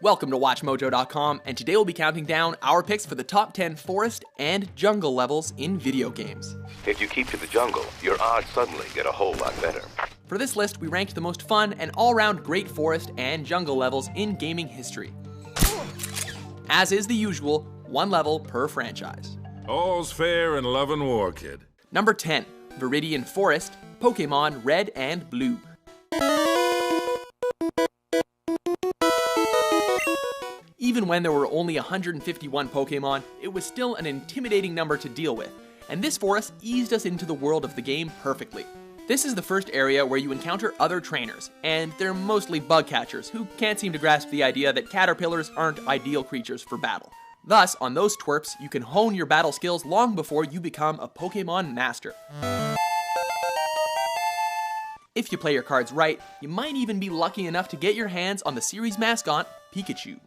Welcome to WatchMojo.com, and today we'll be counting down our picks for the top 10 forest and jungle levels in video games. If you keep to the jungle, your odds suddenly get a whole lot better. For this list, we ranked the most fun and all-round great forest and jungle levels in gaming history. As is the usual, one level per franchise. All's fair in love and war, kid. Number 10, Viridian Forest, Pokemon Red and Blue. Even when there were only 151 Pokemon, it was still an intimidating number to deal with, and this forest eased us into the world of the game perfectly. This is the first area where you encounter other trainers, and they're mostly bug catchers who can't seem to grasp the idea that caterpillars aren't ideal creatures for battle. Thus, on those twerps, you can hone your battle skills long before you become a Pokemon master. If you play your cards right, you might even be lucky enough to get your hands on the series mascot, Pikachu.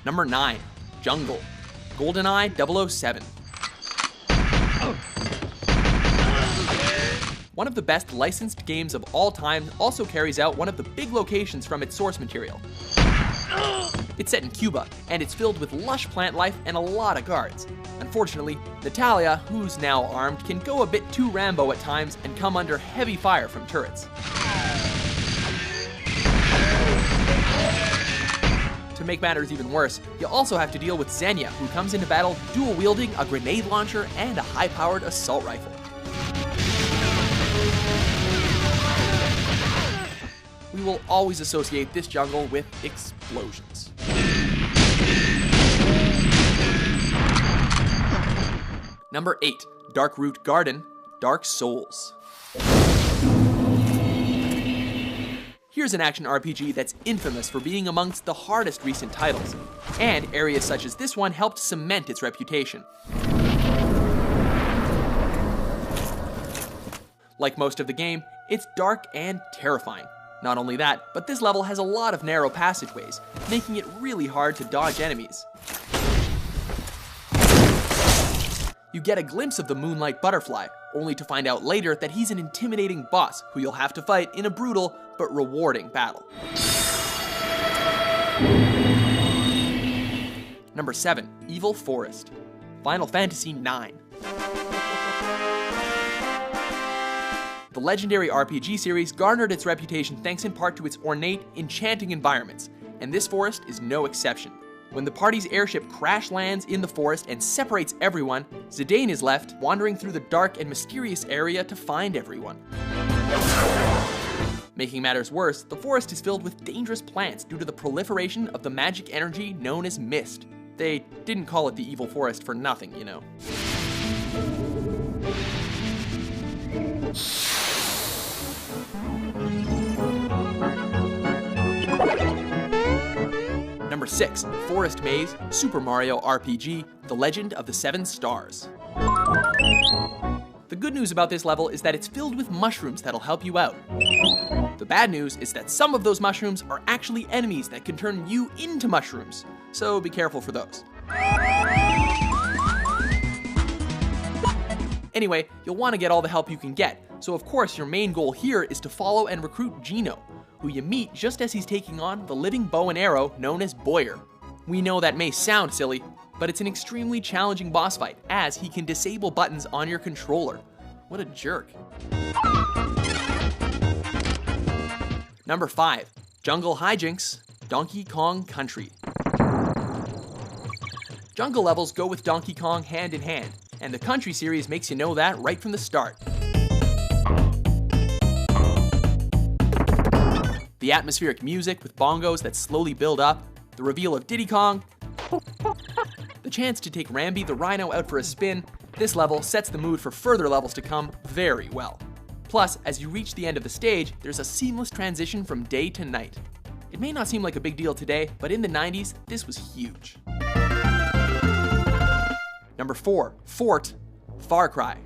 Number 9, Jungle, GoldenEye 007. One of the best licensed games of all time also carries out one of the big locations from its source material. It's set in Cuba, and it's filled with lush plant life and a lot of guards. Unfortunately, Natalia, who's now armed, can go a bit too Rambo at times and come under heavy fire from turrets. To make matters even worse, you also have to deal with Xenia, who comes into battle dual-wielding a grenade launcher and a high-powered assault rifle. We will always associate this jungle with explosions. Number 8, Darkroot Garden, Dark Souls. Here's an action RPG that's infamous for being amongst the hardest recent titles, and areas such as this one helped cement its reputation. Like most of the game, it's dark and terrifying. Not only that, but this level has a lot of narrow passageways, making it really hard to dodge enemies. You get a glimpse of the Moonlight Butterfly, only to find out later that he's an intimidating boss who you'll have to fight in a brutal but rewarding battle. Number 7, Evil Forest, Final Fantasy IX. The legendary RPG series garnered its reputation thanks in part to its ornate, enchanting environments, and this forest is no exception. When the party's airship crash lands in the forest and separates everyone, Zidane is left wandering through the dark and mysterious area to find everyone. Making matters worse, the forest is filled with dangerous plants due to the proliferation of the magic energy known as mist. They didn't call it the Evil Forest for nothing, you know. Number 6, Forest Maze, Super Mario RPG, The Legend of the Seven Stars. The good news about this level is that it's filled with mushrooms that'll help you out. The bad news is that some of those mushrooms are actually enemies that can turn you into mushrooms, so be careful for those. Anyway, you'll want to get all the help you can get, so of course your main goal here is to follow and recruit Geno, who you meet just as he's taking on the living bow and arrow known as Boyer. We know that may sound silly, but it's an extremely challenging boss fight, as he can disable buttons on your controller. What a jerk. Number 5, Jungle Hijinks, Donkey Kong Country. Jungle levels go with Donkey Kong hand in hand, and the Country series makes you know that right from the start. The atmospheric music with bongos that slowly build up, the reveal of Diddy Kong, the chance to take Rambi the Rhino out for a spin, this level sets the mood for further levels to come very well. Plus, as you reach the end of the stage, there's a seamless transition from day to night. It may not seem like a big deal today, but in the 90s, this was huge. Number 4, Fort, Far Cry.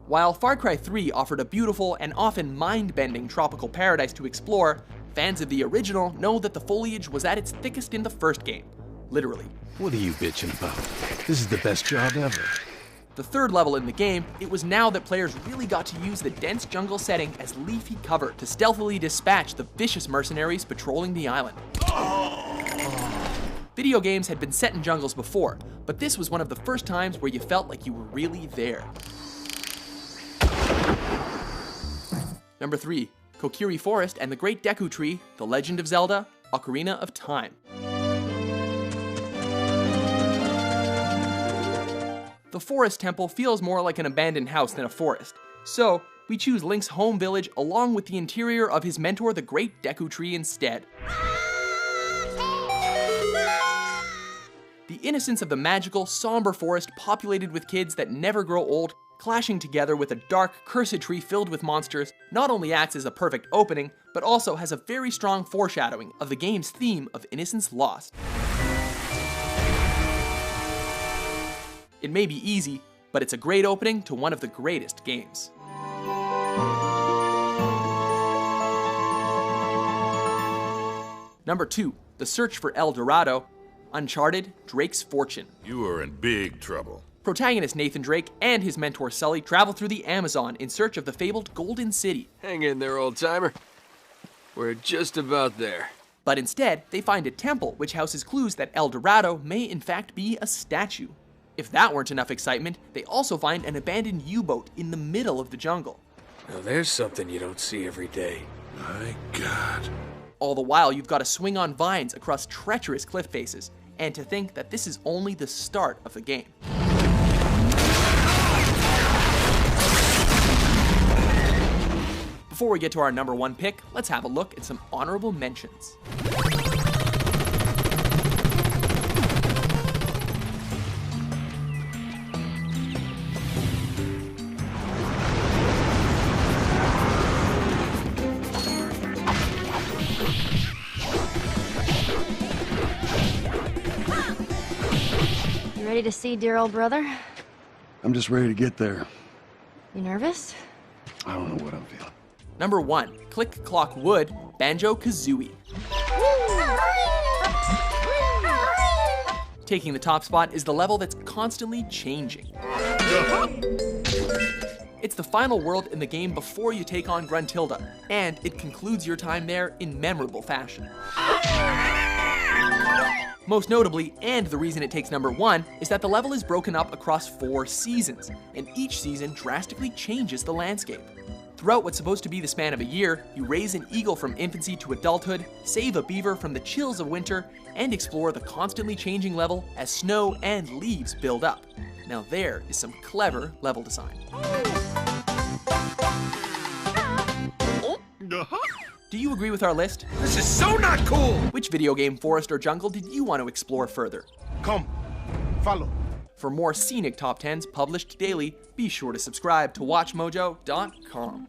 While Far Cry 3 offered a beautiful and often mind-bending tropical paradise to explore, fans of the original know that the foliage was at its thickest in the first game. Literally. What are you bitching about? This is the best job ever. The third level in the game, it was now that players really got to use the dense jungle setting as leafy cover to stealthily dispatch the vicious mercenaries patrolling the island. Video games had been set in jungles before, but this was one of the first times where you felt like you were really there. Number 3, Kokiri Forest and the Great Deku Tree, The Legend of Zelda, Ocarina of Time. The Forest Temple feels more like an abandoned house than a forest, so we choose Link's home village along with the interior of his mentor, the Great Deku Tree, instead. The innocence of the magical, somber forest populated with kids that never grow old, clashing together with a dark, cursed tree filled with monsters, not only acts as a perfect opening, but also has a very strong foreshadowing of the game's theme of innocence lost. It may be easy, but it's a great opening to one of the greatest games. Number 2, The Search for El Dorado, Uncharted: Drake's Fortune. You are in big trouble. Protagonist Nathan Drake and his mentor Sully travel through the Amazon in search of the fabled Golden City. Hang in there, old-timer. We're just about there. But instead, they find a temple which houses clues that El Dorado may in fact be a statue. If that weren't enough excitement, they also find an abandoned U-boat in the middle of the jungle. Now there's something you don't see every day. My God. All the while, you've got to swing on vines across treacherous cliff faces, and to think that this is only the start of the game. Before we get to our number 1 pick, let's have a look at some honorable mentions. Ready to see dear old brother? I'm just ready to get there. You nervous? I don't know what I'm feeling. Number 1, Click Clock Wood, Banjo-Kazooie. Taking the top spot is the level that's constantly changing. It's the final world in the game before you take on Gruntilda, and it concludes your time there in memorable fashion. Most notably, and the reason it takes number 1, is that the level is broken up across 4 seasons, and each season drastically changes the landscape. Throughout what's supposed to be the span of a year, you raise an eagle from infancy to adulthood, save a beaver from the chills of winter, and explore the constantly changing level as snow and leaves build up. Now there is some clever level design. Do you agree with our list? This is so not cool! Which video game, forest, or jungle did you want to explore further? Come, follow. For more scenic top 10s published daily, be sure to subscribe to WatchMojo.com.